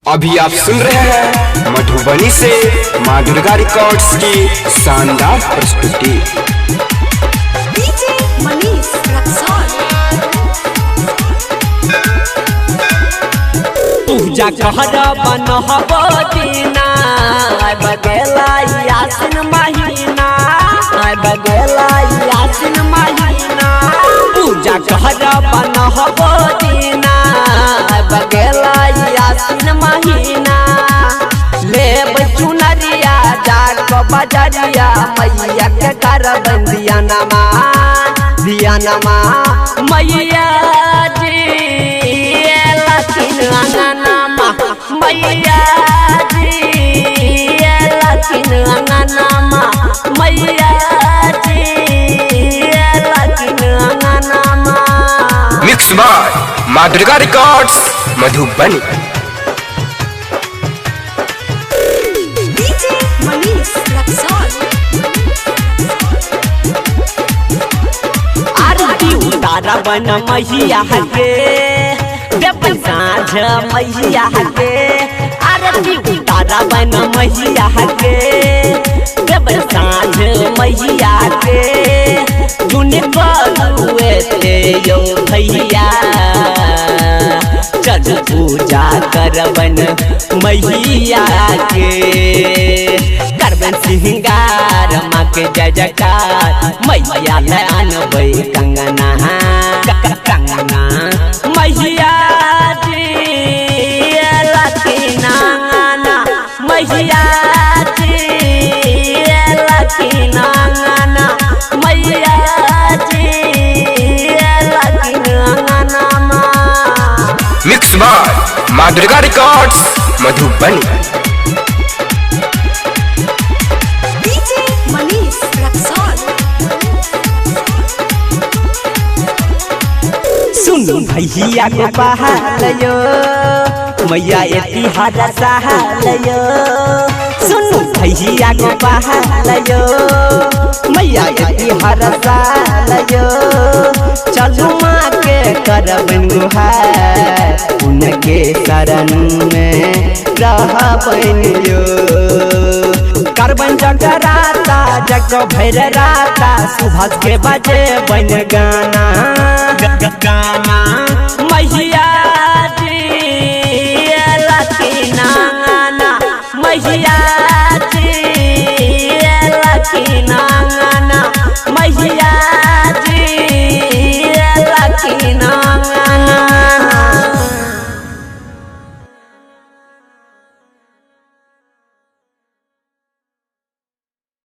अभी आप सुन रहे हैं मधुबनी से माँ दुर्गा रिकॉर्ड्स की शानदार प्रस्तुति। डीजे मनीष रक्सौल। पूजा कहर बनहबो दीना बगेला यासिन महीना बगेला यासिन महीना पूजा कहर बनहबो दीना बगेला यासिन महीना ले चुनरिया जाग बजरिया मैया के कर बंदिया नमा दिया नमा मैया जी लखिन अंगनमा मैया जी लखिन अंगनमा मैया जी लखिन अंगनमा। मिक्स बाय माँ दुर्गा रिकॉर्ड्स मधुबनी। डीजे मनीष रक्सौल। आरती उतारा बन मैया के देव साँझ मैया के आरती उतारा बन मैया के देव साँझ मैया के जुन बलुए थे यो भैया चल पूजा करबन मैया के करबन सिंगार माँ के जय जयकार मैया लानबै कंगना कंगना मैया जी लखीनांगना मैया जी लखीनांगना मैया जी लखीनांगना। मिक्स बाय माँ दुर्गा रिकॉर्ड्स मधुबनी। डीजे मनीष रक्सौल। सुनु भैया को बहालयो मैया इतिहास सहालयो सुनु भैया को बहालयो मैया इतिहास सहालयो चलू माँ के करबन गुहार उनके शरण में रहबनियो करबन जगराता जग भैर राता सुभाष के बजे बन गाना गाना मैया